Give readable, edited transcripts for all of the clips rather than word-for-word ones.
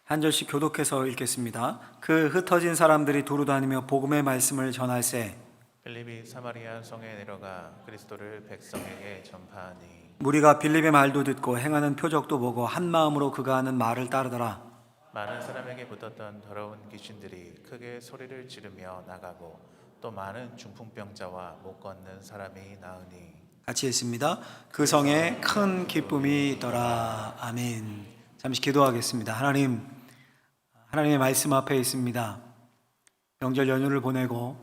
한 절씩 교독해서 읽겠습니다. 그 흩어진 사람들이 두루 다니며 복음의 말씀을 전할세 빌립이 사마리아 성에 내려가 그리스도를 백성에게 전파하니 무리가 빌립의 말도 듣고 행하는 표적도 보고 한 마음으로 그가 하는 말을 따르더라. 많은 사람에게 붙었던 더러운 귀신들이 크게 소리를 지르며 나가고 또 많은 중풍병자와 못 걷는 사람이 나으니 같이 읽습니다. 그 성에 큰 기쁨이 있더라. 아멘. 잠시 기도하겠습니다. 하나님의 말씀 앞에 있습니다. 명절 연휴를 보내고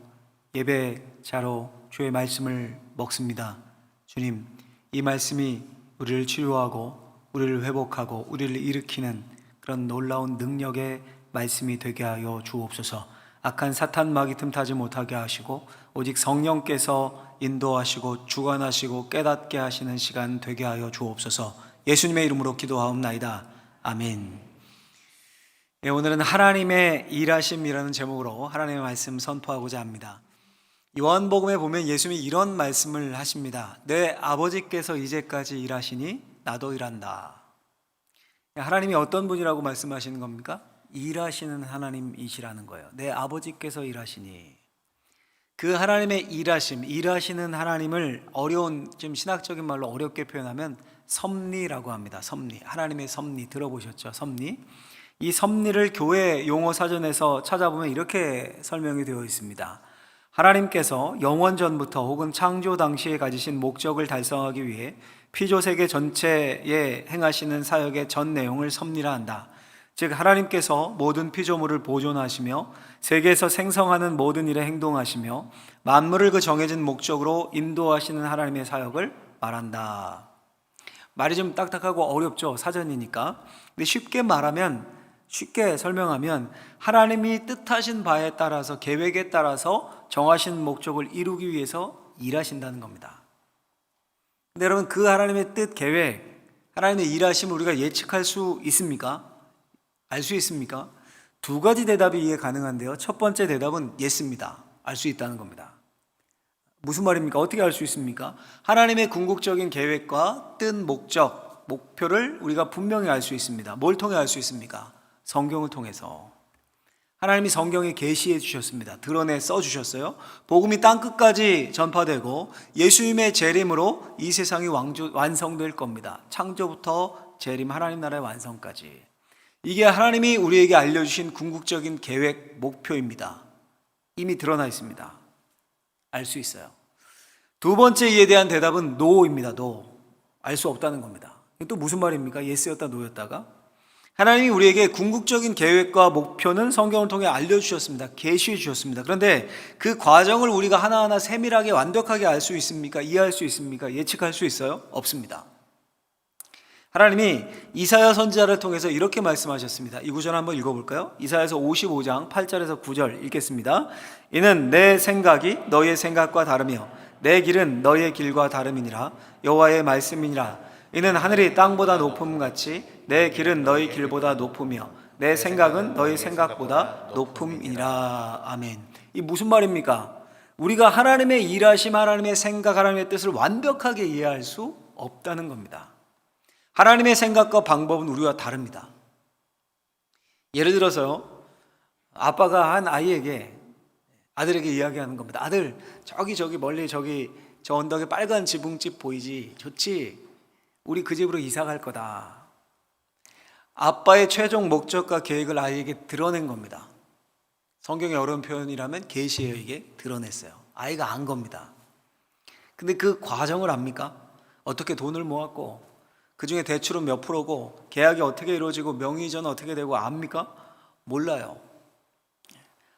예배자로 주의 말씀을 먹습니다. 주님, 이 말씀이 우리를 치유하고 우리를 회복하고 우리를 일으키는 그런 놀라운 능력의 말씀이 되게 하여 주옵소서. 악한 사탄 마귀 틈타지 못하게 하시고 오직 성령께서 인도하시고 주관하시고 깨닫게 하시는 시간 되게 하여 주옵소서. 예수님의 이름으로 기도하옵나이다. 아멘. 오늘은 하나님의 일하심이라는 제목으로 하나님의 말씀 선포하고자 합니다. 요한복음에 보면 예수님이 이런 말씀을 하십니다. 내 아버지께서 이제까지 일하시니 나도 일한다. 하나님이 어떤 분이라고 말씀하시는 겁니까? 일하시는 하나님이시라는 거예요. 내 아버지께서 일하시니. 그 하나님의 일하시는 하나님을 어려운, 좀 신학적인 말로 어렵게 표현하면 섭리라고 합니다. 섭리. 하나님의 섭리 들어보셨죠? 섭리. 이 섭리를 교회 용어 사전에서 찾아보면 이렇게 설명이 되어 있습니다. 하나님께서 영원 전부터 혹은 창조 당시에 가지신 목적을 달성하기 위해 피조 세계 전체에 행하시는 사역의 전 내용을 섭리라 한다. 즉 하나님께서 모든 피조물을 보존하시며 세계에서 생성하는 모든 일에 행동하시며 만물을 그 정해진 목적으로 인도하시는 하나님의 사역을 말한다. 말이 좀 딱딱하고 어렵죠, 사전이니까. 근데 쉽게 설명하면 하나님이 뜻하신 바에 따라서 계획에 따라서 정하신 목적을 이루기 위해서 일하신다는 겁니다. 근데 여러분, 그 하나님의 뜻, 계획, 하나님의 일하심을 우리가 예측할 수 있습니까? 알 수 있습니까? 두 가지 대답이 이해 가능한데요. 첫 번째 대답은 예스입니다. 알 수 있다는 겁니다. 무슨 말입니까? 어떻게 알 수 있습니까? 하나님의 궁극적인 계획과 뜻, 목적, 목표를 우리가 분명히 알 수 있습니다. 뭘 통해 알 수 있습니까? 성경을 통해서. 하나님이 성경에 계시해 주셨습니다. 드러내 써 주셨어요. 복음이 땅끝까지 전파되고 예수님의 재림으로 이 세상이 완성될 겁니다. 창조부터 재림, 하나님 나라의 완성까지. 이게 하나님이 우리에게 알려주신 궁극적인 계획, 목표입니다. 이미 드러나 있습니다. 알 수 있어요. 두 번째 이에 대한 대답은 노입니다. 노. 알 수 없다는 겁니다. 또 무슨 말입니까? 예스였다 노였다가? 하나님이 우리에게 궁극적인 계획과 목표는 성경을 통해 알려주셨습니다. 계시해 주셨습니다. 그런데 그 과정을 우리가 하나하나 세밀하게 완벽하게 알 수 있습니까? 이해할 수 있습니까? 예측할 수 있어요? 없습니다. 하나님이 이사야 선지자를 통해서 이렇게 말씀하셨습니다. 이 구절 한번 읽어볼까요? 이사야서 55장 8절에서 9절 읽겠습니다. 이는 내 생각이 너희의 생각과 다르며 내 길은 너희의 길과 다름이니라. 여호와의 말씀이니라. 이는 하늘이 땅보다 높음같이 내 길은 너희 길보다 높으며 내 생각은 너희 생각보다 높음이니라. 아멘. 이 무슨 말입니까? 우리가 하나님의 일하심, 하나님의 생각, 하나님의 뜻을 완벽하게 이해할 수 없다는 겁니다. 하나님의 생각과 방법은 우리와 다릅니다. 예를 들어서요, 아빠가 한 아들에게 이야기하는 겁니다. 아들, 저기 멀리 저 언덕에 빨간 지붕집 보이지? 좋지? 우리 그 집으로 이사 갈 거다. 아빠의 최종 목적과 계획을 아이에게 드러낸 겁니다. 성경의 어려운 표현이라면 계시예요. 이게 드러냈어요. 아이가 안 겁니다. 근데 그 과정을 압니까? 어떻게 돈을 모았고 그 중에 대출은 몇 프로고 계약이 어떻게 이루어지고 명의이전은 어떻게 되고 압니까? 몰라요.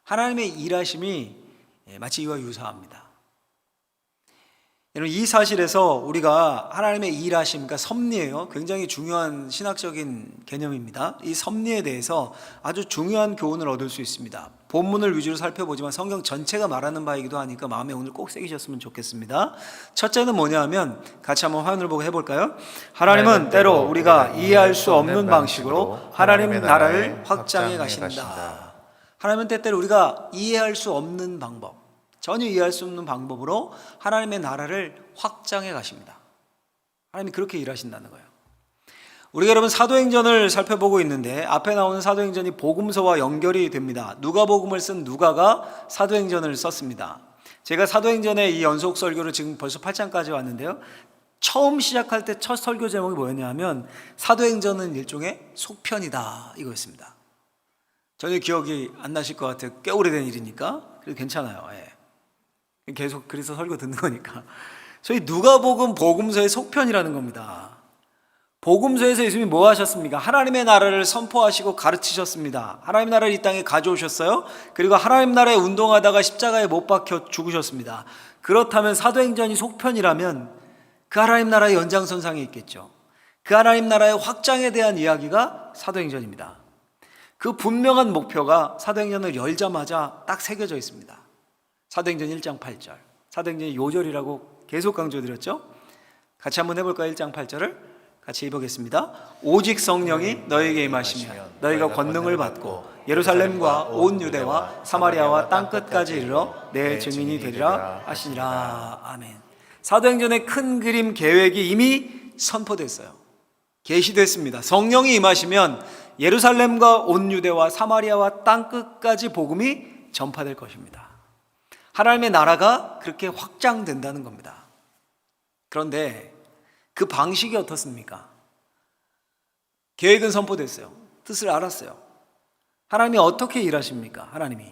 하나님의 일하심이 마치 이와 유사합니다. 여러분, 이 사실에서 우리가 하나님의 일하심, 그러니까 섭리예요. 굉장히 중요한 신학적인 개념입니다. 이 섭리에 대해서 아주 중요한 교훈을 얻을 수 있습니다. 본문을 위주로 살펴보지만 성경 전체가 말하는 바이기도 하니까 마음에 오늘 꼭 새기셨으면 좋겠습니다. 첫째는 뭐냐면 같이 한번 화면을 보고 해볼까요? 하나님은 때로 우리가 이해할 수 없는 방식으로 하나님 나라를 확장해 가신다. 하나님은 때때로 우리가 이해할 수 없는 방법, 전혀 이해할 수 없는 방법으로 하나님의 나라를 확장해 가십니다. 하나님이 그렇게 일하신다는 거예요. 우리가 여러분 사도행전을 살펴보고 있는데 앞에 나오는 사도행전이 복음서와 연결이 됩니다. 누가복음을 쓴 누가가 사도행전을 썼습니다. 제가 사도행전의 이 연속 설교를 지금 벌써 8장까지 왔는데요. 처음 시작할 때 첫 설교 제목이 뭐였냐면 사도행전은 일종의 속편이다 이거였습니다. 전혀 기억이 안 나실 것 같아요. 꽤 오래된 일이니까. 그래도 괜찮아요. 예. 계속 그래서 설교 듣는 거니까. 저희 누가복음 복음서의 속편이라는 겁니다. 복음서에서 예수님이 뭐 하셨습니까? 하나님의 나라를 선포하시고 가르치셨습니다. 하나님의 나라를 이 땅에 가져오셨어요. 그리고 하나님 나라에 운동하다가 십자가에 못 박혀 죽으셨습니다. 그렇다면 사도행전이 속편이라면 그 하나님 나라의 연장선상에 있겠죠. 그 하나님 나라의 확장에 대한 이야기가 사도행전입니다. 그 분명한 목표가 사도행전을 열자마자 딱 새겨져 있습니다. 사도행전 1장 8절. 사도행전이 요절이라고 계속 강조드렸죠. 같이 한번 해볼까요? 1장 8절을 같이 읽어보겠습니다. 오직 성령이 너에게 임하시면 너희가 권능을 받고 예루살렘과 온 유대와 사마리아와 땅끝까지 이르러 내 증인이 되리라 하시니라. 아멘. 사도행전의 큰 그림 계획이 이미 선포됐어요. 계시됐습니다. 성령이 임하시면 예루살렘과 온 유대와 사마리아와 땅끝까지 복음이 전파될 것입니다. 하나님의 나라가 그렇게 확장된다는 겁니다. 그런데 그 방식이 어떻습니까? 계획은 선포됐어요. 뜻을 알았어요. 하나님이 어떻게 일하십니까? 하나님이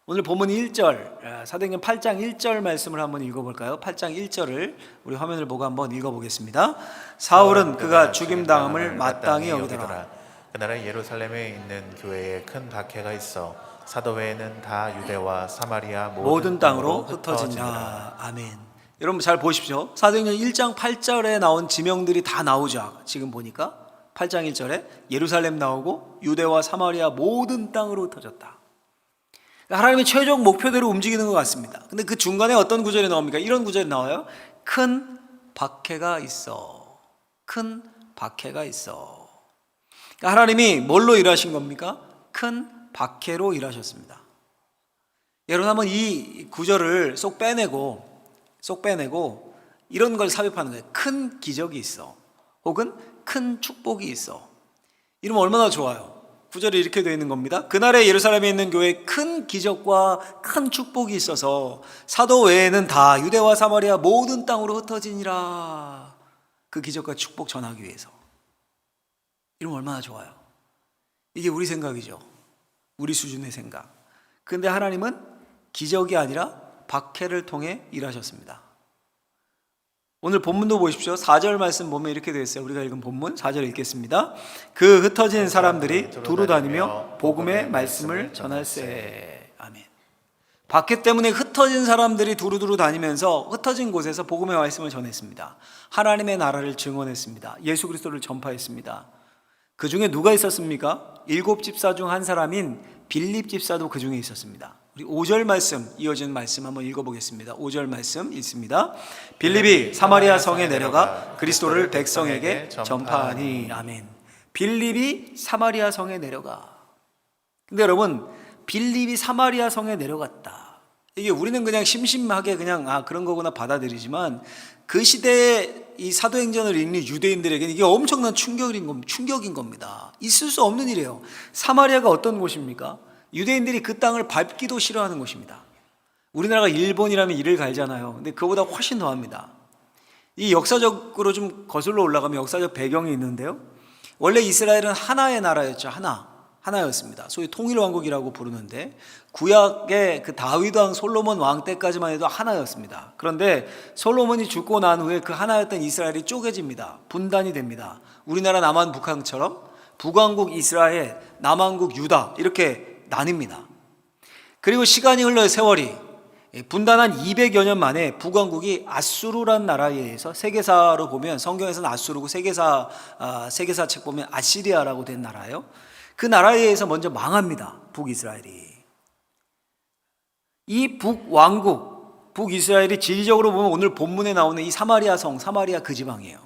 오늘 본문 1절 사도행전 8장 1절 말씀을 한번 읽어볼까요? 8장 1절을 우리 화면을 보고 한번 읽어보겠습니다. 사울은 그가 죽임당함을 마땅히 여기더라. 그날에 예루살렘에 있는 교회에 큰 박해가 있어 사도 외에는 다 유대와 사마리아 모든 땅으로 흩어지니라. 아멘. 여러분 잘 보십시오. 사도행전 1장 8절에 나온 지명들이 다 나오죠. 지금 보니까 8장 1절에 예루살렘 나오고 유대와 사마리아 모든 땅으로 흩어졌다. 하나님의 최종 목표대로 움직이는 것 같습니다. 근데 그 중간에 어떤 구절이 나옵니까? 이런 구절이 나와요. 큰 박해가 있어. 큰 박해가 있어. 그러니까 하나님이 뭘로 일하신 겁니까? 큰 박해로 일하셨습니다. 여러분 한번 이 구절을 쏙 빼내고 이런 걸 삽입하는 거예요. 큰 기적이 있어. 혹은 큰 축복이 있어. 이러면 얼마나 좋아요. 구절이 이렇게 되어 있는 겁니다. 그날에 예루살렘에 있는 교회에 큰 기적과 큰 축복이 있어서 사도 외에는 다 유대와 사마리아 모든 땅으로 흩어지니라. 그 기적과 축복 전하기 위해서. 이러면 얼마나 좋아요. 이게 우리 생각이죠. 우리 수준의 생각. 그런데 하나님은 기적이 아니라 박해를 통해 일하셨습니다. 오늘 본문도 보십시오. 4절 말씀 보면 이렇게 되어 있어요. 우리가 읽은 본문 4절 읽겠습니다. 그 흩어진 사람들이 두루 다니며 복음의 말씀을 전할세. 아멘. 박해 때문에 흩어진 사람들이 두루두루 다니면서 흩어진 곳에서 복음의 말씀을 전했습니다. 하나님의 나라를 증언했습니다. 예수 그리스도를 전파했습니다. 그 중에 누가 있었습니까? 7집사 중 한 사람인 빌립 집사도 그 중에 있었습니다. 우리 5절 말씀, 이어진 말씀 한번 읽어보겠습니다. 5절 말씀 읽습니다. 빌립이 사마리아 성에 내려가 그리스도를 백성에게 전파하니. 아멘. 빌립이 사마리아 성에 내려가. 근데 여러분, 빌립이 사마리아 성에 내려갔다. 이게 우리는 그냥 심심하게 그냥 그런 거구나 받아들이지만 그 시대에 이 사도행전을 읽는 유대인들에게는 이게 엄청난 충격인 겁니다. 있을 수 없는 일이에요. 사마리아가 어떤 곳입니까? 유대인들이 그 땅을 밟기도 싫어하는 곳입니다. 우리나라가 일본이라면 이를 갈잖아요. 근데 그보다 훨씬 더합니다. 이 역사적으로 좀 거슬러 올라가면 역사적 배경이 있는데요. 원래 이스라엘은 하나의 나라였죠. 하나였습니다. 소위 통일왕국이라고 부르는데 구약의 그 다윗 왕 솔로몬 왕 때까지만 해도 하나였습니다. 그런데 솔로몬이 죽고 난 후에 그 하나였던 이스라엘이 쪼개집니다. 분단이 됩니다. 우리나라 남한 북한처럼 북왕국 이스라엘, 남왕국 유다 이렇게 나뉩니다. 그리고 시간이 흘러 세월이 분단한 200여 년 만에 북왕국이 아수르라는 나라에 의해서 세계사로 보면 성경에서는 아수르고 세계사 책 보면 아시리아라고 된 나라예요. 그 나라에 의해서 먼저 망합니다. 북이스라엘이. 이 북왕국, 북이스라엘이 지리적으로 보면 오늘 본문에 나오는 이 사마리아 성, 사마리아 그 지방이에요.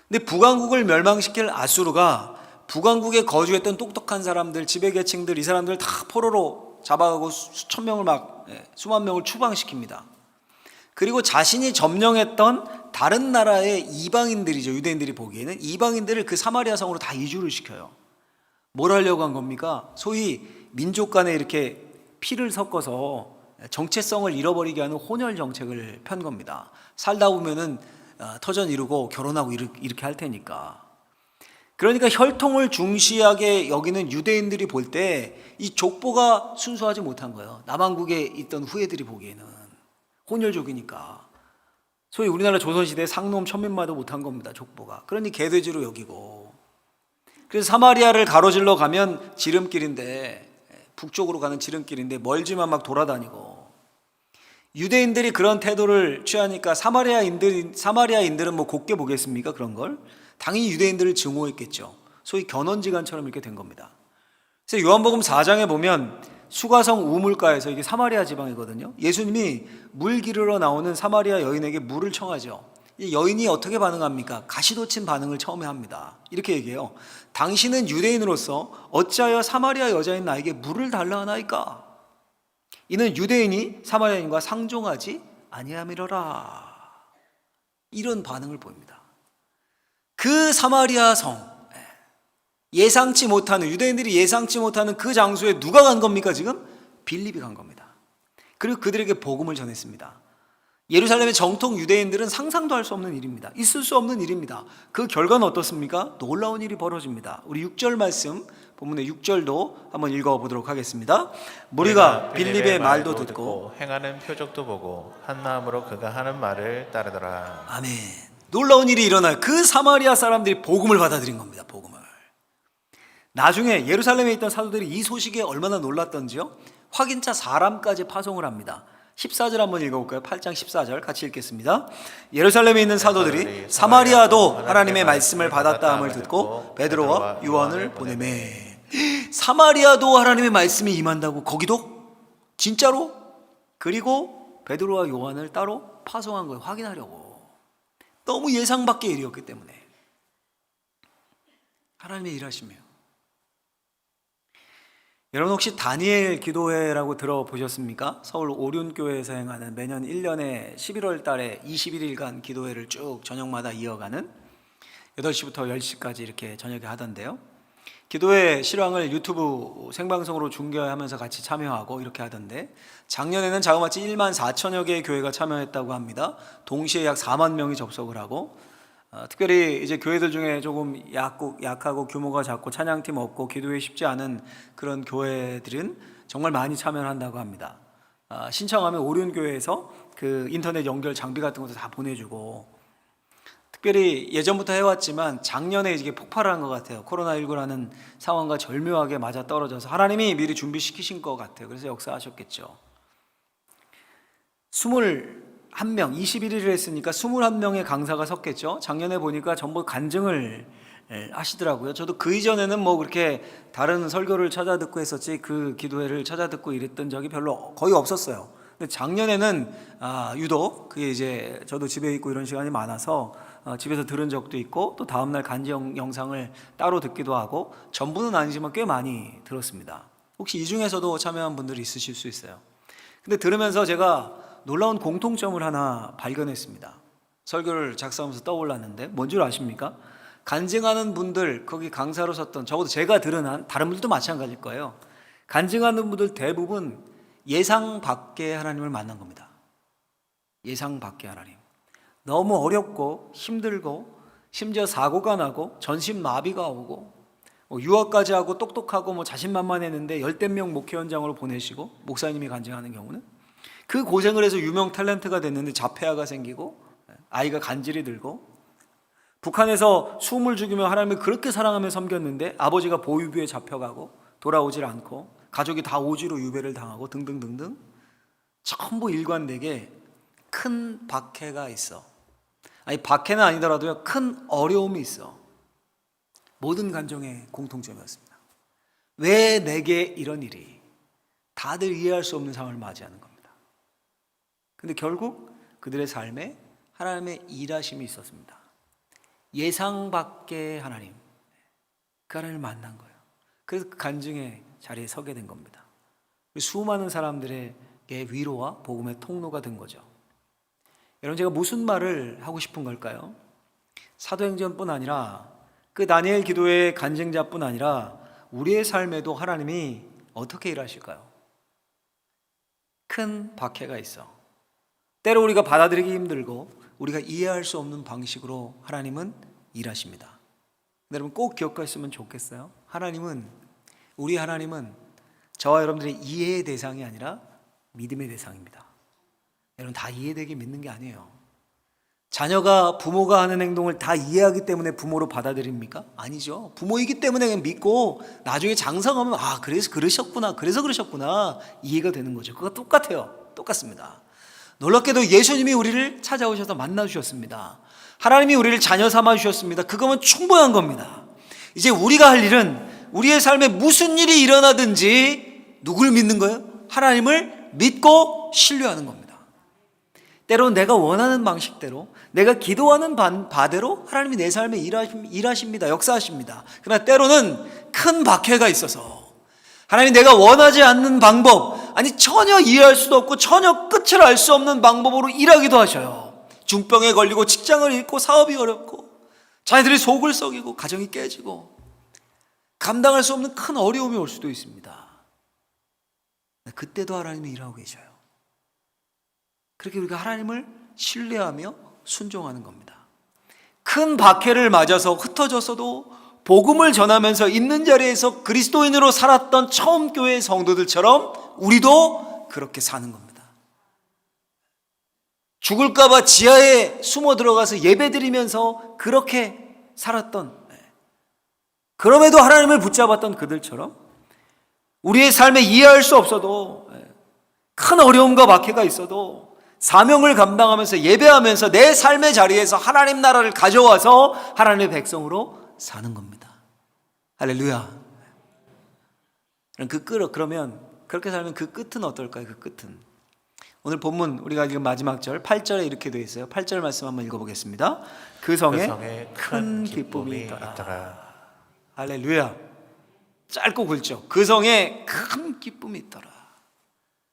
근데 북왕국을 멸망시킬 아수르가 북왕국에 거주했던 똑똑한 사람들, 지배계층들, 이 사람들 다 포로로 잡아가고 수만 명을 추방시킵니다. 그리고 자신이 점령했던 다른 나라의 이방인들이죠. 유대인들이 보기에는 이방인들을 그 사마리아 성으로 다 이주를 시켜요. 뭘 하려고 한 겁니까? 소위 민족 간에 이렇게 피를 섞어서 정체성을 잃어버리게 하는 혼혈 정책을 편 겁니다. 살다 보면은 터전 이루고 결혼하고 이렇게 할 테니까. 그러니까 혈통을 중시하게 여기는 유대인들이 볼 때 이 족보가 순수하지 못한 거예요. 남한국에 있던 후예들이 보기에는 혼혈족이니까. 소위 우리나라 조선시대 상놈 천민마도 못한 겁니다. 족보가. 그러니 개돼지로 여기고. 그래서 사마리아를 가로질러 가면 지름길인데, 북쪽으로 가는 지름길인데 멀지만 막 돌아다니고, 유대인들이 그런 태도를 취하니까 사마리아인들은 뭐 곱게 보겠습니까? 그런 걸 당연히 유대인들을 증오했겠죠. 소위 견원지간처럼 이렇게 된 겁니다. 그래서 요한복음 4장에 보면 수가성 우물가에서, 이게 사마리아 지방이거든요, 예수님이 물 기르러 나오는 사마리아 여인에게 물을 청하죠. 이 여인이 어떻게 반응합니까? 가시돋친 반응을 처음에 합니다. 이렇게 얘기해요. 당신은 유대인으로서 어찌하여 사마리아 여자인 나에게 물을 달라 하나이까? 이는 유대인이 사마리아인과 상종하지 아니함이로라. 이런 반응을 보입니다. 그 사마리아 성, 예상치 못하는, 유대인들이 예상치 못하는 그 장소에 누가 간 겁니까? 지금 빌립이 간 겁니다. 그리고 그들에게 복음을 전했습니다. 예루살렘의 정통 유대인들은 상상도 할 수 없는 일입니다. 있을 수 없는 일입니다. 그 결과는 어떻습니까? 놀라운 일이 벌어집니다. 우리 6절 말씀, 본문의 6절도 한번 읽어보도록 하겠습니다. 무리가 빌립의 말도 듣고 행하는 표적도 보고 한 마음으로 그가 하는 말을 따르더라. 아멘. 놀라운 일이 일어나요. 그 사마리아 사람들이 복음을 받아들인 겁니다. 복음을. 나중에 예루살렘에 있던 사도들이 이 소식에 얼마나 놀랐던지요, 확인차 사람까지 파송을 합니다. 14절 한번 읽어볼까요? 8장 14절 같이 읽겠습니다. 예루살렘에 있는 사도들이 사마리아도 하나님의 말씀을 받았다 함을 듣고 베드로와 요한을 보내매. 사마리아도 하나님의 말씀이 임한다고? 거기도? 진짜로? 그리고 베드로와 요한을 따로 파송한 거예요. 확인하려고. 너무 예상 밖의 일이었기 때문에. 하나님의 일하심이에요. 여러분 혹시 다니엘 기도회라고 들어보셨습니까? 서울 오륜교회에서 행하는 매년 1년에 11월 달에 21일간 기도회를 쭉 저녁마다 이어가는 8시부터 10시까지 이렇게 저녁에 하던데요. 기도회 실황을 유튜브 생방송으로 중계하면서 같이 참여하고 이렇게 하던데, 작년에는 자그마치 1만 4천여 개의 교회가 참여했다고 합니다. 동시에 약 4만 명이 접속을 하고, 특별히 이제 교회들 중에 조금 약하고 규모가 작고 찬양팀 없고 기도에 쉽지 않은 그런 교회들은 정말 많이 참여를 한다고 합니다. 신청하면 오륜교회에서 그 인터넷 연결 장비 같은 것도 다 보내주고, 특별히 예전부터 해왔지만 작년에 이게 폭발한 것 같아요. 코로나19라는 상황과 절묘하게 맞아 떨어져서 하나님이 미리 준비시키신 것 같아요. 그래서 역사하셨겠죠. 21명, 21일을 했으니까 21명의 강사가 섰겠죠. 작년에 보니까 전부 간증을 하시더라고요. 저도 그 이전에는 뭐 그렇게 다른 설교를 찾아 듣고 했었지, 그 기도회를 찾아 듣고 이랬던 적이 별로 거의 없었어요. 근데 작년에는 유독 그게 이제 저도 집에 있고 이런 시간이 많아서 집에서 들은 적도 있고, 또 다음날 간증 영상을 따로 듣기도 하고, 전부는 아니지만 꽤 많이 들었습니다. 혹시 이 중에서도 참여한 분들이 있으실 수 있어요. 근데 들으면서 제가 놀라운 공통점을 하나 발견했습니다. 설교를 작성하면서 떠올랐는데, 뭔 줄 아십니까? 간증하는 분들, 거기 강사로 섰던, 적어도 제가 들은 한, 다른 분들도 마찬가지일 거예요. 간증하는 분들 대부분 예상 밖의 하나님을 만난 겁니다. 예상 밖의 하나님. 너무 어렵고 힘들고 심지어 사고가 나고 전신마비가 오고 유학까지 하고 똑똑하고 자신만만했는데 열댓 명 목회 현장으로 보내시고, 목사님이 간증하는 경우는 그 고생을 해서 유명 탤런트가 됐는데 자폐아가 생기고 아이가 간질이 들고, 북한에서 숨을 죽이며 하나님을 그렇게 사랑하며 섬겼는데 아버지가 보육유에 잡혀가고 돌아오질 않고 가족이 다 오지로 유배를 당하고 등등등등, 전부 일관되게 큰 박해가 있어. 아니, 박해는 아니더라도요, 큰 어려움이 있어. 모든 간증의 공통점이었습니다. 왜 내게 이런 일이? 다들 이해할 수 없는 상황을 맞이하는 겁니다. 근데 결국 그들의 삶에 하나님의 일하심이 있었습니다. 예상 밖의 하나님, 그 하나님을 만난 거예요. 그래서 그 간증의 자리에 서게 된 겁니다. 수많은 사람들에게 위로와 복음의 통로가 된 거죠. 여러분, 제가 무슨 말을 하고 싶은 걸까요? 사도행전뿐 아니라 그 다니엘 기도의 간증자뿐 아니라 우리의 삶에도 하나님이 어떻게 일하실까요? 큰 박해가 있어. 때로 우리가 받아들이기 힘들고 우리가 이해할 수 없는 방식으로 하나님은 일하십니다. 여러분, 꼭 기억하셨으면 좋겠어요. 우리 하나님은 저와 여러분들의 이해의 대상이 아니라 믿음의 대상입니다. 여러분, 다 이해되게 믿는 게 아니에요. 자녀가 부모가 하는 행동을 다 이해하기 때문에 부모로 받아들입니까? 아니죠. 부모이기 때문에 그냥 믿고 나중에 장성하면 그래서 그러셨구나 이해가 되는 거죠. 그거 똑같아요. 똑같습니다. 놀랍게도 예수님이 우리를 찾아오셔서 만나주셨습니다. 하나님이 우리를 자녀 삼아 주셨습니다. 그거면 충분한 겁니다. 이제 우리가 할 일은 우리의 삶에 무슨 일이 일어나든지 누굴 믿는 거예요? 하나님을 믿고 신뢰하는 겁니다. 때로는 내가 원하는 방식대로, 내가 기도하는 바대로 하나님이 내 삶에 일하십니다. 역사하십니다. 그러나 때로는 큰 박해가 있어서 하나님이 내가 원하지 않는 방법, 전혀 이해할 수도 없고 전혀 끝을 알 수 없는 방법으로 일하기도 하셔요. 중병에 걸리고 직장을 잃고 사업이 어렵고 자녀들이 속을 썩이고 가정이 깨지고 감당할 수 없는 큰 어려움이 올 수도 있습니다. 그때도 하나님이 일하고 계셔요. 그렇게 우리가 하나님을 신뢰하며 순종하는 겁니다. 큰 박해를 맞아서 흩어졌어도 복음을 전하면서 있는 자리에서 그리스도인으로 살았던 처음 교회의 성도들처럼 우리도 그렇게 사는 겁니다. 죽을까 봐 지하에 숨어 들어가서 예배드리면서 그렇게 살았던, 그럼에도 하나님을 붙잡았던 그들처럼 우리의 삶에 이해할 수 없어도, 큰 어려움과 박해가 있어도 사명을 감당하면서 예배하면서 내 삶의 자리에서 하나님 나라를 가져와서 하나님의 백성으로 사는 겁니다. 할렐루야. 그러면 그렇게 살면 그 끝은 어떨까요? 그 끝은 오늘 본문 우리가 지금 마지막 절 8절에 이렇게 되어 있어요. 8절 말씀 한번 읽어보겠습니다. 그 성에 큰 기쁨이 있더라. 할렐루야. 짧고 굵죠. 그 성에 큰 기쁨이 있더라.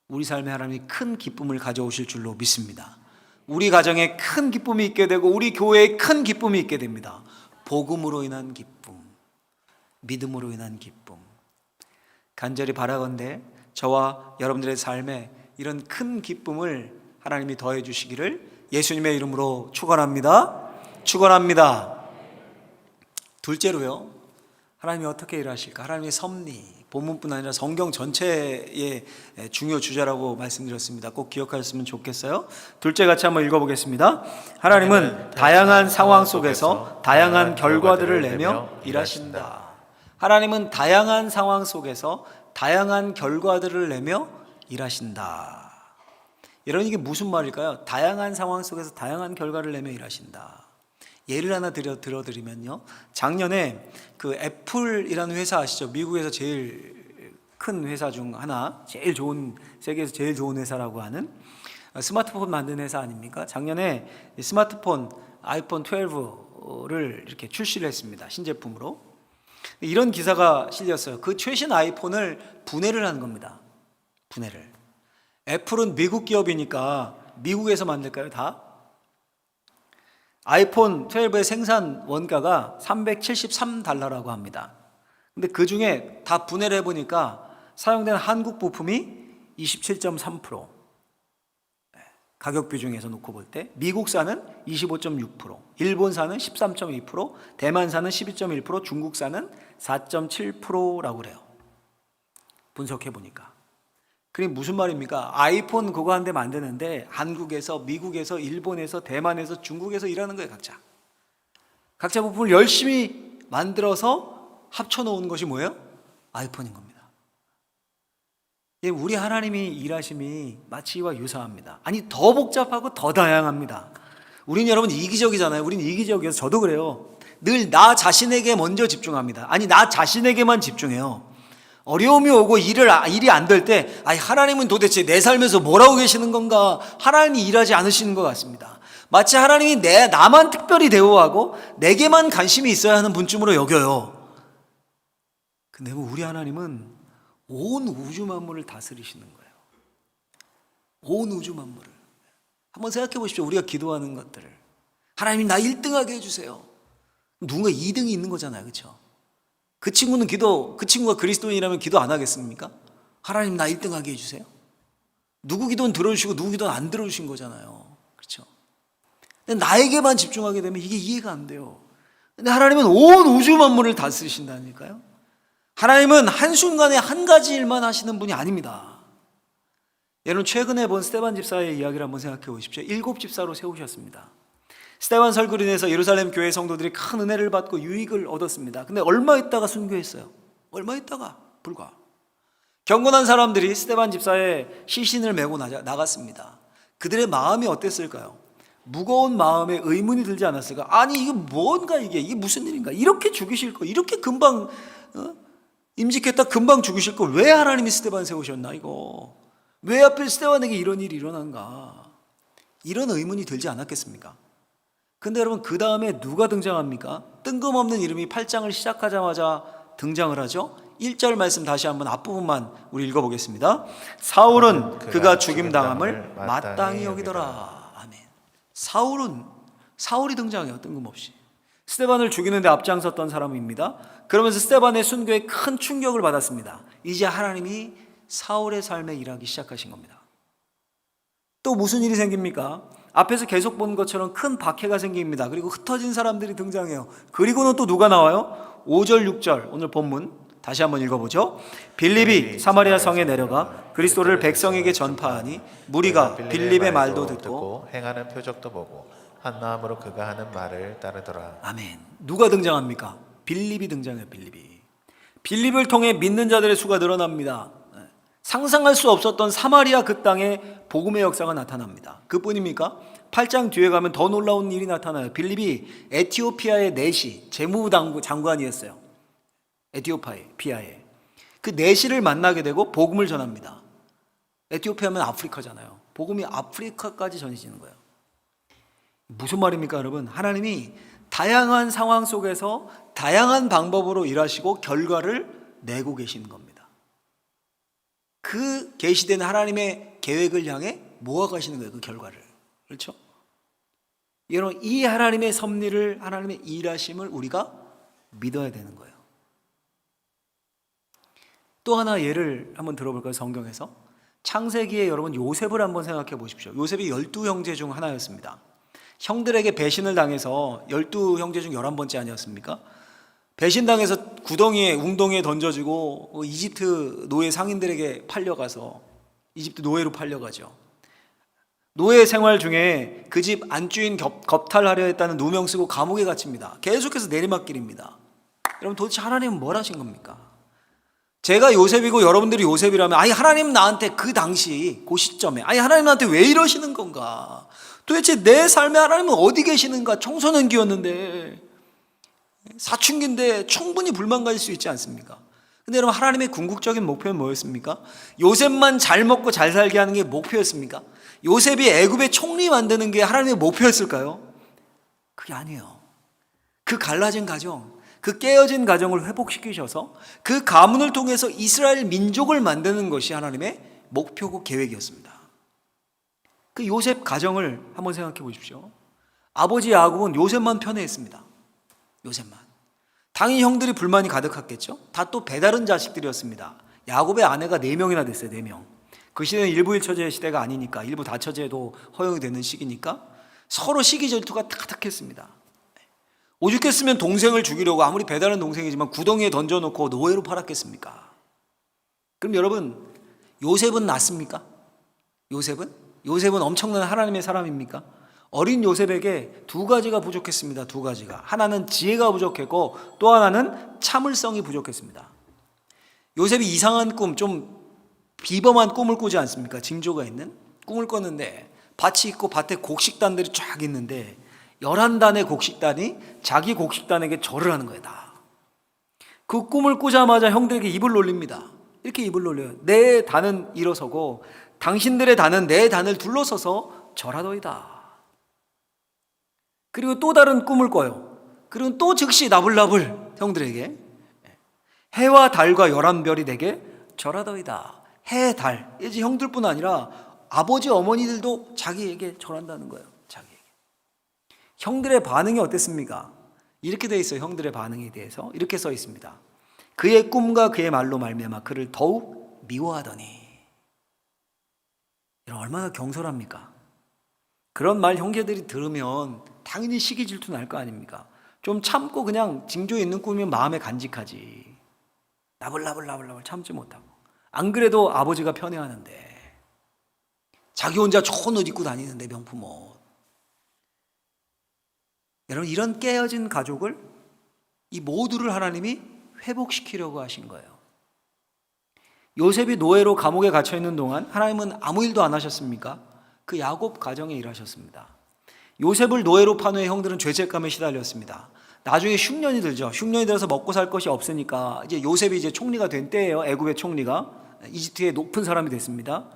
우리 삶에 하나님이 큰 기쁨을 가져오실 줄로 믿습니다. 우리 가정에 큰 기쁨이 있게 되고 우리 교회에 큰 기쁨이 있게 됩니다. 복음으로 인한 기쁨, 믿음으로 인한 기쁨. 간절히 바라건대 저와 여러분들의 삶에 이런 큰 기쁨을 하나님이 더해 주시기를 예수님의 이름으로 축원합니다. 축원합니다. 둘째로요, 하나님이 어떻게 일하실까? 하나님의 섭리, 본문뿐 아니라 성경 전체의 중요 주제라고 말씀드렸습니다. 꼭 기억하셨으면 좋겠어요. 둘째 같이 한번 읽어보겠습니다. 하나님은 다양한 상황 속에서 다양한 결과들을 내며 일하신다. 하나님은 다양한 상황 속에서 다양한 결과들을 내며 일하신다. 여러분, 이게 무슨 말일까요? 다양한 상황 속에서 다양한 결과를 내며 일하신다. 예를 하나 들어드리면요, 작년에 그 애플이라는 회사 아시죠? 미국에서 제일 큰 회사 중 하나, 세계에서 제일 좋은 회사라고 하는 스마트폰 만드는 회사 아닙니까? 작년에 스마트폰 아이폰 12를 이렇게 출시를 했습니다. 신제품으로. 이런 기사가 실렸어요. 그 최신 아이폰을 분해를 한 겁니다. 분해를. 애플은 미국 기업이니까 미국에서 만들까요? 다? 아이폰 12의 생산 원가가 $373라고 합니다. 근데 그 중에 다 분해를 해보니까 사용된 한국 부품이 27.3%, 가격 비중에서 놓고 볼 때 미국산은 25.6%, 일본산은 13.2%, 대만산은 12.1%, 중국산은 4.7%라고 그래요. 분석해보니까. 그게 무슨 말입니까? 아이폰 그거 한 대 만드는데 한국에서, 미국에서, 일본에서, 대만에서, 중국에서 일하는 거예요. 각자 부품을 열심히 만들어서 합쳐놓은 것이 뭐예요? 아이폰인 겁니다. 우리 하나님이 일하심이 마치 이와 유사합니다. 더 복잡하고 더 다양합니다. 우린 여러분 이기적이잖아요. 우린 이기적이어서 저도 그래요. 늘 나 자신에게 먼저 집중합니다. 나 자신에게만 집중해요. 어려움이 오고 일이 안 될 때, 하나님은 도대체 내 삶에서 뭐라고 계시는 건가? 하나님이 일하지 않으시는 것 같습니다. 마치 하나님이 나만 특별히 대우하고 내게만 관심이 있어야 하는 분쯤으로 여겨요. 근데 우리 하나님은 온 우주 만물을 다스리시는 거예요. 온 우주 만물을. 한번 생각해 보십시오. 우리가 기도하는 것들을. 하나님 나 1등하게 해주세요. 누군가 2등이 있는 거잖아요. 그렇죠? 그 친구가 그리스도인이라면 기도 안 하겠습니까? 하나님 나 1등하게 해주세요. 누구 기도는 들어주시고 누구 기도는 안 들어주신 거잖아요. 그렇죠? 근데 나에게만 집중하게 되면 이게 이해가 안 돼요. 근데 하나님은 온 우주 만물을 다스리신다니까요. 하나님은 한순간에 한 가지 일만 하시는 분이 아닙니다. 여러분 최근에 본 스데반 집사의 이야기를 한번 생각해 보십시오. 7 집사로 세우셨습니다. 스데반 설교로 인해서 예루살렘 교회 성도들이 큰 은혜를 받고 유익을 얻었습니다. 근데 얼마 있다가 순교했어요. 얼마 있다가 불과. 경건한 사람들이 스데반 집사의 시신을 메고 나갔습니다. 그들의 마음이 어땠을까요? 무거운 마음에 의문이 들지 않았을까? 아니 이게 뭔가 이게 무슨 일인가? 이렇게 죽이실 거, 이렇게 금방 임직했다 금방 죽이실 거 왜 하나님이 스데반 세우셨나 이거? 왜 하필 스데반에게 이런 일이 일어난가? 이런 의문이 들지 않았겠습니까? 근데 여러분 그 다음에 누가 등장합니까? 뜬금없는 이름이 8장을 시작하자마자 등장을 하죠. 1절 말씀 다시 한번 앞부분만 우리 읽어보겠습니다. 사울은 그가 죽임당함을 마땅히 여기더라. 아멘. 사울이 등장해요. 뜬금없이. 스데반을 죽이는데 앞장섰던 사람입니다. 그러면서 스데반의 순교에 큰 충격을 받았습니다. 이제 하나님이 사울의 삶에 일하기 시작하신 겁니다. 또 무슨 일이 생깁니까? 앞에서 계속 본 것처럼 큰 박해가 생깁니다. 그리고 흩어진 사람들이 등장해요. 그리고는 또 누가 나와요? 5절 6절 오늘 본문 다시 한번 읽어보죠. 빌립이 사마리아 성에 내려가 그리스도를 백성에게 전파하니 무리가 빌립의 말도 듣고 행하는 표적도 보고 한 마음으로 그가 하는 말을 따르더라. 아멘. 누가 등장합니까? 빌립이 등장해요. 빌립을 통해 믿는 자들의 수가 늘어납니다. 상상할 수 없었던 사마리아 그 땅에 복음의 역사가 나타납니다. 그뿐입니까? 8장 뒤에 가면 더 놀라운 일이 나타나요. 빌립이 에티오피아의 내시 재무부 장관이었어요. 에티오피아에 그 내시를 만나게 되고 복음을 전합니다. 에티오피아면 아프리카잖아요. 복음이 아프리카까지 전해지는 거예요. 무슨 말입니까, 여러분? 하나님이 다양한 상황 속에서 다양한 방법으로 일하시고 결과를 내고 계시는 겁니다. 그 계시된 하나님의 계획을 향해 모아가시는 거예요. 그 결과를. 그렇죠? 여러분 이 하나님의 섭리를 하나님의 일하심을 우리가 믿어야 되는 거예요. 또 하나 예를 한번 들어볼까요? 성경에서 창세기에 여러분 요셉을 한번 생각해 보십시오. 요셉이 12형제 중 하나였습니다. 형들에게 배신을 당해서 12형제 중 11번째 아니었습니까? 배신당해서 웅덩이에 던져지고 이집트 노예 상인들에게 팔려가서 이집트 노예로 팔려가죠. 노예 생활 중에 그 집 안주인 겁탈하려 했다는 누명 쓰고 감옥에 갇힙니다. 계속해서 내리막길입니다. 여러분 도대체 하나님은 뭘 하신 겁니까? 제가 요셉이고 여러분들이 요셉이라면 아니 하나님 나한테 그 당시 그 시점에 아니 하나님 나한테 왜 이러시는 건가? 도대체 내 삶에 하나님은 어디 계시는가? 청소년기였는데 사춘기인데 충분히 불만 가질 수 있지 않습니까? 근데 여러분 하나님의 궁극적인 목표는 뭐였습니까? 요셉만 잘 먹고 잘 살게 하는 게 목표였습니까? 요셉이 애굽의 총리 만드는 게 하나님의 목표였을까요? 그게 아니에요. 그 갈라진 가정, 그 깨어진 가정을 회복시키셔서 그 가문을 통해서 이스라엘 민족을 만드는 것이 하나님의 목표고 계획이었습니다. 그 요셉 가정을 한번 생각해 보십시오. 아버지 야곱은 요셉만 편애했습니다. 요셉만. 당연히 형들이 불만이 가득했겠죠. 다 또 배다른 자식들이었습니다. 야곱의 아내가 4명이나 됐어요. 4명. 그 시대는 일부 일처제 시대가 아니니까 일부 다처제도 허용이 되는 시기니까 서로 시기 질투가 가득했습니다. 오죽했으면 동생을 죽이려고 아무리 배다른 동생이지만 구덩이에 던져놓고 노예로 팔았겠습니까? 그럼 여러분 요셉은 낫습니까? 요셉은 엄청난 하나님의 사람입니까? 어린 요셉에게 2가지가 부족했습니다. 2가지가. 하나는 지혜가 부족했고 또 하나는 참을성이 부족했습니다. 요셉이 이상한 꿈, 좀 비범한 꿈을 꾸지 않습니까? 징조가 있는 꿈을 꿨는데 밭이 있고 밭에 곡식단들이 쫙 있는데 11단의 곡식단이 자기 곡식단에게 절을 하는 거예요. 다. 그 꿈을 꾸자마자 형들에게 입을 놀립니다. 이렇게 입을 놀려요. 내 단은 일어서고 당신들의 단은 내 단을 둘러서서 절하더이다. 그리고 또 다른 꿈을 꿔요. 그리고 또 즉시 나불나불 형들에게 해와 달과 11별이 내게 절하더이다. 해, 달, 이제 형들뿐 아니라 아버지 어머니들도 자기에게 절한다는 거예요. 자기에게. 형들의 반응이 어땠습니까? 이렇게 돼 있어요. 형들의 반응에 대해서 이렇게 써 있습니다. 그의 꿈과 그의 말로 말미암아 그를 더욱 미워하더니. 여러분 얼마나 경솔합니까? 그런 말 형제들이 들으면 당연히 시기 질투 날 거 아닙니까? 좀 참고 그냥 징조에 있는 꿈이면 마음에 간직하지. 나불나불 참지 못하고. 안 그래도 아버지가 편애하는데 자기 혼자 좋은 옷 입고 다니는데 명품 옷. 여러분 이런 깨어진 가족을 이 모두를 하나님이 회복시키려고 하신 거예요. 요셉이 노예로 감옥에 갇혀 있는 동안 하나님은 아무 일도 안 하셨습니까? 그 야곱 가정에 일하셨습니다. 요셉을 노예로 판 후에 형들은 죄책감에 시달렸습니다. 나중에 흉년이 들죠. 흉년이 들어서 먹고 살 것이 없으니까 이제 요셉이 이제 총리가 된 때예요. 애굽의 총리가 이집트의 높은 사람이 됐습니다.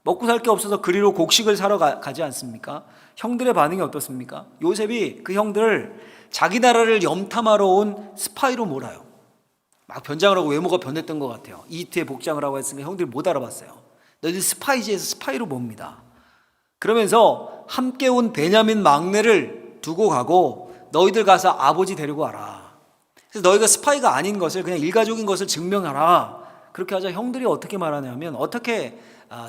먹고 살 게 없어서 그리로 곡식을 사러 가지 않습니까? 형들의 반응이 어떻습니까? 요셉이 그 형들을 자기 나라를 염탐하러 온 스파이로 몰아요. 막 변장을 하고 외모가 변했던 것 같아요. 이집트에 복장을 하고 했으니까 형들이 못 알아봤어요. 너희들 스파이지에서 스파이로 봅니다. 그러면서 함께 온 베냐민 막내를 두고 가고 너희들 가서 아버지 데리고 와라. 그래서 너희가 스파이가 아닌 것을 그냥 일가족인 것을 증명하라. 그렇게 하자 형들이 어떻게 말하냐면 어떻게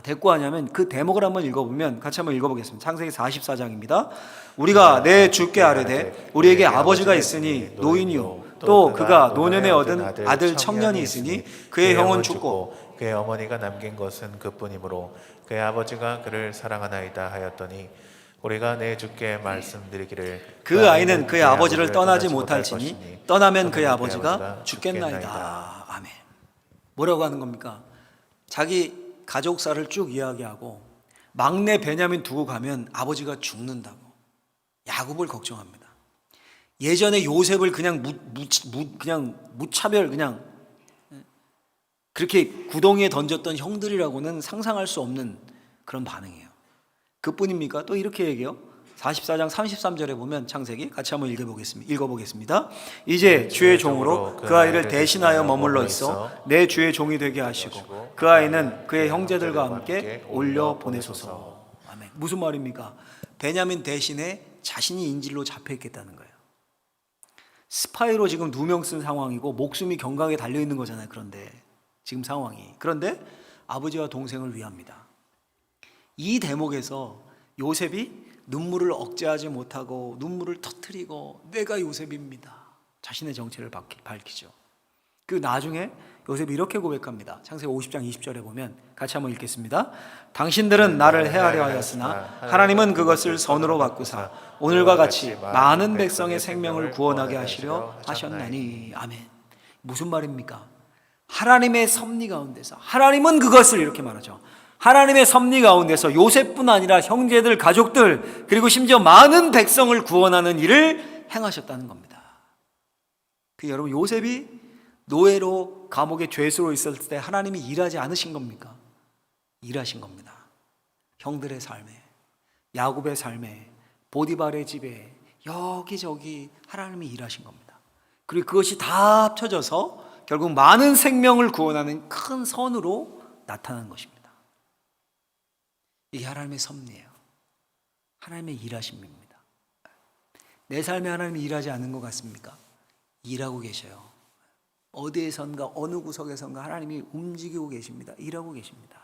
대꾸하냐면 그 대목을 한번 읽어보면 같이 한번 읽어보겠습니다. 창세기 44장입니다. 우리가 내 주께 아뢰되 우리에게 아버지가 있으니 노인이요 또 그가 노년에 얻은 아들 청년이 있으니 그의 형은 죽고 그의 어머니가 남긴 것은 그뿐이므로 그의 아버지가 그를 사랑하나이다 하였더니 우리가 내 주께 말씀드리기를 그 아이는 그의 아버지를 떠나지 못할지니 떠나면 그의 아버지가 죽겠나이다. 아멘. 뭐라고 하는 겁니까? 자기 가족사를 쭉 이야기하고 막내 베냐민 두고 가면 아버지가 죽는다고 야곱을 걱정합니다. 예전에 요셉을 그냥 그냥 무차별 그냥 그렇게 구덩이에 던졌던 형들이라고는 상상할 수 없는 그런 반응이에요. 그뿐입니까? 또 이렇게 얘기해요. 44장 33절에 보면 창세기 같이 한번 읽어보겠습니다. 이제 주의 종으로 그 아이를 대신하여 머물러 있어 내 주의 종이 되게 하시고 그 아이는 그의 형제들과 함께 올려 보내소서. 아멘. 무슨 말입니까? 베냐민 대신에 자신이 인질로 잡혀 있겠다는 거예요. 스파이로 지금 2명 쓴 상황이고 목숨이 경각에 달려 있는 거잖아요. 그런데 지금 상황이. 그런데 아버지와 동생을 위합니다. 이 대목에서 요셉이 눈물을 억제하지 못하고 눈물을 터뜨리고 내가 요셉입니다. 자신의 정체를 밝히죠. 그 나중에 요셉이 이렇게 고백합니다. 창세기 50장 20절에 보면 같이 한번 읽겠습니다. 당신들은 나를 헤아려 하였으나 하나님은 그것을 선으로 바꾸사 오늘과 같이 많은 백성의 생명을 구원하게 하시려 하셨나니. 아멘. 무슨 말입니까? 하나님의 섭리 가운데서 하나님은 그것을 이렇게 말하죠. 하나님의 섭리 가운데서 요셉뿐 아니라 형제들, 가족들 그리고 심지어 많은 백성을 구원하는 일을 행하셨다는 겁니다. 그 여러분 요셉이 노예로 감옥에 죄수로 있었을 때 하나님이 일하지 않으신 겁니까? 일하신 겁니다. 형들의 삶에, 야곱의 삶에, 보디발의 집에 여기저기 하나님이 일하신 겁니다. 그리고 그것이 다 합쳐져서 결국 많은 생명을 구원하는 큰 선으로 나타나는 것입니다. 이게 하나님의 섭리예요. 하나님의 일하심입니다. 내 삶에 하나님이 일하지 않는 것 같습니까? 일하고 계셔요. 어디에선가 어느 구석에선가 하나님이 움직이고 계십니다. 일하고 계십니다.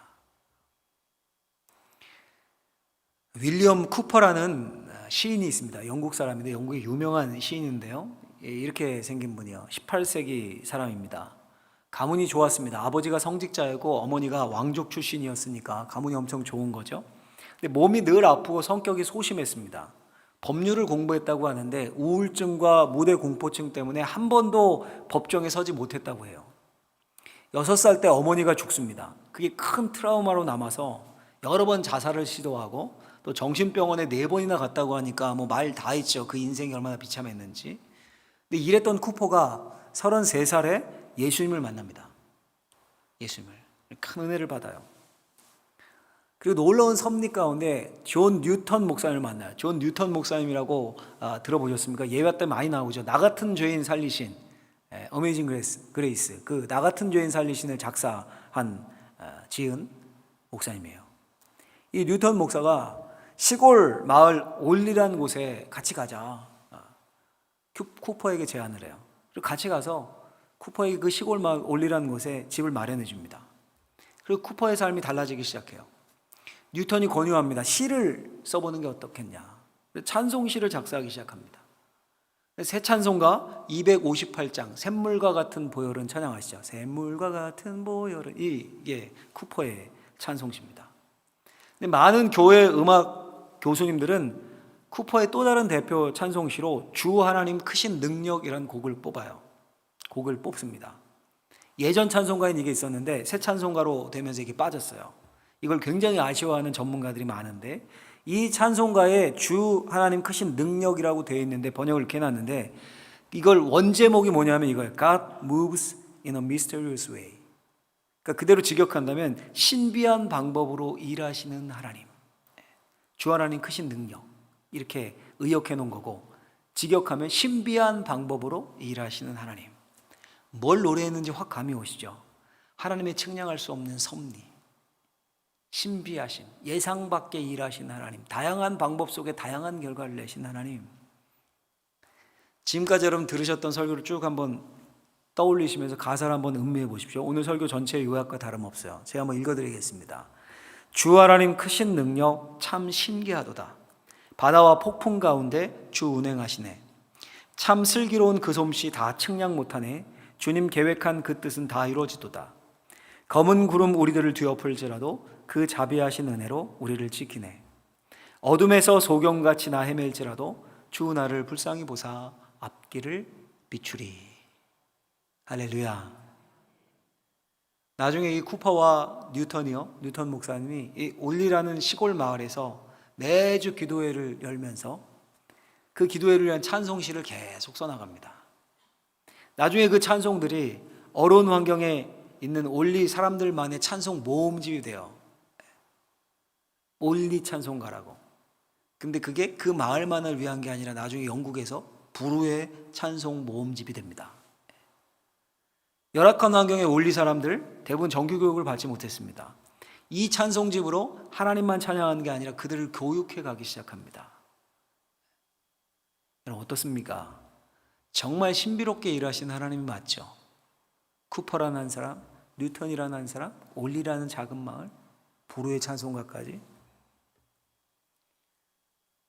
윌리엄 쿠퍼라는 시인이 있습니다. 영국 사람인데 영국의 유명한 시인인데요. 이렇게 생긴 분이요. 18세기 사람입니다. 가문이 좋았습니다. 아버지가 성직자였고 어머니가 왕족 출신이었으니까 가문이 엄청 좋은 거죠. 근데 몸이 늘 아프고 성격이 소심했습니다. 법률을 공부했다고 하는데 우울증과 무대 공포증 때문에 한 번도 법정에 서지 못했다고 해요. 6살 때 어머니가 죽습니다. 그게 큰 트라우마로 남아서 여러 번 자살을 시도하고 또 정신병원에 4번이나 갔다고 하니까 뭐 말 다 했죠. 그 인생이 얼마나 비참했는지. 근데 이랬던 쿠퍼가 33살에 예수님을 만납니다. 예수님을. 큰 은혜를 받아요. 그리고 놀라운 섭리 가운데 존 뉴턴 목사님을 만나요. 존 뉴턴 목사님이라고 들어보셨습니까? 예배 때 많이 나오죠. 나 같은 죄인 살리신 어메이징 그레이스, 그 나 같은 죄인 살리신을 지은 목사님이에요. 이 뉴턴 목사가 시골 마을 올리라는 곳에 같이 가자. 쿠퍼에게 제안을 해요. 그리고 같이 가서 쿠퍼에게 그 시골 마을 올리라는 곳에 집을 마련해 줍니다. 그리고 쿠퍼의 삶이 달라지기 시작해요. 뉴턴이 권유합니다. 시를 써보는 게 어떻겠냐. 찬송시를 작사하기 시작합니다. 새 찬송가 258장 샘물과 같은 보혈은 찬양하시죠. 샘물과 같은 보혈은 이게 쿠퍼의 찬송시입니다. 근데 많은 교회 음악 교수님들은 쿠퍼의 또 다른 대표 찬송시로 주 하나님 크신 능력이라는 곡을 뽑습니다. 예전 찬송가엔 이게 있었는데 새 찬송가로 되면서 이게 빠졌어요. 이걸 굉장히 아쉬워하는 전문가들이 많은데 이 찬송가에 주 하나님 크신 능력이라고 되어 있는데 번역을 이렇게 해놨는데 이걸 원제목이 뭐냐면 이거예요. God moves in a mysterious way. 그러니까 그대로 직역한다면 신비한 방법으로 일하시는 하나님, 주 하나님 크신 능력, 이렇게 의역해 놓은 거고, 직역하면 신비한 방법으로 일하시는 하나님. 뭘 노래했는지 확 감이 오시죠? 하나님의 측량할 수 없는 섭리, 신비하신, 예상 밖의 일하신 하나님, 다양한 방법 속에 다양한 결과를 내신 하나님. 지금까지 여러분 들으셨던 설교를 쭉 한번 떠올리시면서 가사를 한번 음미해 보십시오. 오늘 설교 전체의 요약과 다름없어요. 제가 한번 읽어드리겠습니다. 주 하나님 크신 능력 참 신기하도다. 바다와 폭풍 가운데 주 운행하시네. 참 슬기로운 그 솜씨 다 측량 못하네. 주님 계획한 그 뜻은 다 이루어지도다. 검은 구름 우리들을 뒤엎을지라도 그 자비하신 은혜로 우리를 지키네. 어둠에서 소경같이 나 헤맬지라도 주 나를 불쌍히 보사 앞길을 비추리. 할렐루야. 나중에 이 쿠퍼와 뉴턴 목사님이 이 올리라는 시골 마을에서 매주 기도회를 열면서 그 기도회를 위한 찬송시를 계속 써나갑니다. 나중에 그 찬송들이 어려운 환경에 있는 올리 사람들만의 찬송 모음집이 돼요. 올리 찬송가라고. 근데 그게 그 마을만을 위한 게 아니라 나중에 영국에서 불후의 찬송 모음집이 됩니다. 열악한 환경의 올리 사람들 대부분 정규교육을 받지 못했습니다. 이 찬송집으로 하나님만 찬양하는 게 아니라 그들을 교육해 가기 시작합니다. 여러분 어떻습니까? 정말 신비롭게 일하신 하나님이 맞죠? 쿠퍼라는 한 사람, 뉴턴이라는 한 사람, 올리라는 작은 마을, 불후의 찬송가까지.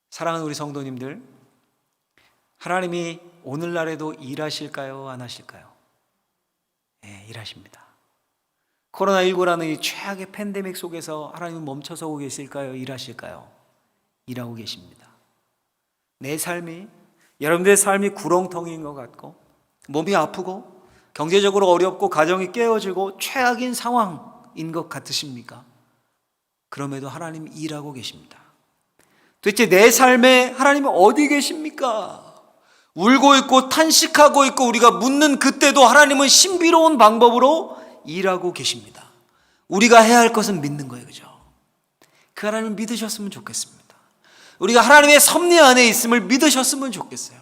사랑하는 우리 성도님들, 하나님이 오늘날에도 일하실까요? 안 하실까요? 네, 일하십니다. 코로나19라는 이 최악의 팬데믹 속에서 하나님은 멈춰서고 계실까요? 일하실까요? 일하고 계십니다. 내 삶이, 여러분들의 삶이 구렁텅이인 것 같고 몸이 아프고 경제적으로 어렵고 가정이 깨어지고 최악인 상황인 것 같으십니까? 그럼에도 하나님 일하고 계십니다. 도대체 내 삶에 하나님은 어디 계십니까? 울고 있고 탄식하고 있고 우리가 묻는 그때도 하나님은 신비로운 방법으로 일하고 계십니다. 우리가 해야 할 것은 믿는 거예요. 그죠? 그 하나님을 믿으셨으면 좋겠습니다. 우리가 하나님의 섭리 안에 있음을 믿으셨으면 좋겠어요.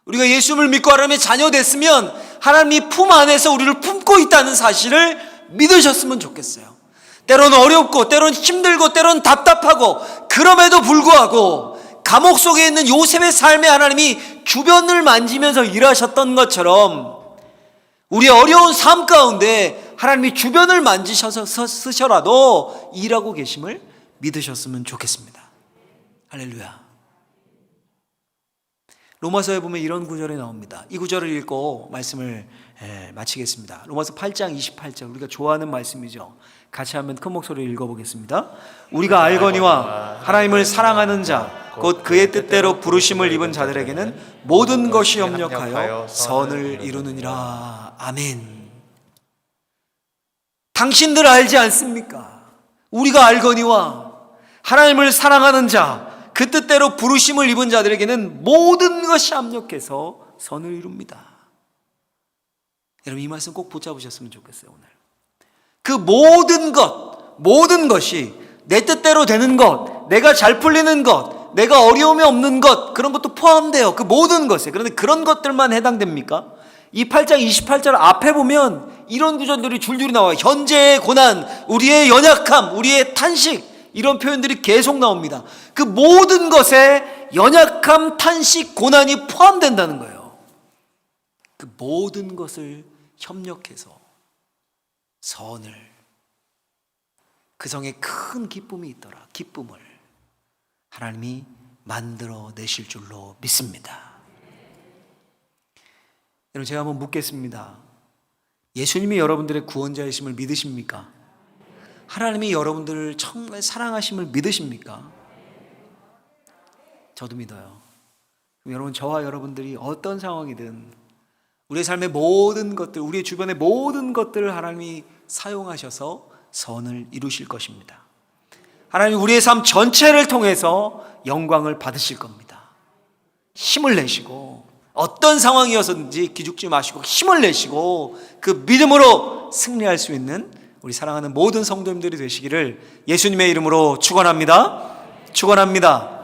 우리가 예수님을 믿고 하나님의 자녀 됐으면 하나님이 품 안에서 우리를 품고 있다는 사실을 믿으셨으면 좋겠어요. 때로는 어렵고 때로는 힘들고 때로는 답답하고 그럼에도 불구하고 감옥 속에 있는 요셉의 삶에 하나님이 주변을 만지면서 일하셨던 것처럼 우리의 어려운 삶 가운데 하나님이 주변을 만지셔서 쓰셔라도 일하고 계심을 믿으셨으면 좋겠습니다. 할렐루야. 로마서에 보면 이런 구절이 나옵니다. 이 구절을 읽고 말씀을 마치겠습니다. 로마서 8장 28절, 우리가 좋아하는 말씀이죠. 같이 한번 큰 목소리로 읽어보겠습니다. 우리가 알거니와 하나님을 사랑하는 자 곧 그의 뜻대로 부르심을 입은 자들에게는 모든 것이 협력하여 선을 이루느니라. 아멘. 당신들 알지 않습니까? 우리가 알거니와 하나님을 사랑하는 자 그 뜻대로 부르심을 입은 자들에게는 모든 것이 합력해서 선을 이룹니다. 여러분 이 말씀 꼭 붙잡으셨으면 좋겠어요. 오늘 그 모든 것이 내 뜻대로 되는 것, 내가 잘 풀리는 것, 내가 어려움이 없는 것, 그런 것도 포함돼요. 그 모든 것에. 그런데 그런 것들만 해당됩니까? 이 8장 28절 앞에 보면 이런 구절들이 줄줄이 나와요. 현재의 고난, 우리의 연약함, 우리의 탄식, 이런 표현들이 계속 나옵니다. 그 모든 것에 연약함, 탄식, 고난이 포함된다는 거예요. 그 모든 것을 협력해서 선을, 그 성에 큰 기쁨이 있더라. 기쁨을 하나님이 만들어 내실 줄로 믿습니다. 여러분, 제가 한번 묻겠습니다. 예수님이 여러분들의 구원자이심을 믿으십니까? 하나님이 여러분들을 정말 사랑하심을 믿으십니까? 저도 믿어요. 그럼 여러분, 저와 여러분들이 어떤 상황이든 우리의 삶의 모든 것들, 우리의 주변의 모든 것들을 하나님이 사용하셔서 선을 이루실 것입니다. 하나님 우리의 삶 전체를 통해서 영광을 받으실 겁니다. 힘을 내시고, 어떤 상황이어서든지 기죽지 마시고 힘을 내시고 그 믿음으로 승리할 수 있는 우리 사랑하는 모든 성도님들이 되시기를 예수님의 이름으로 축원합니다. 축원합니다.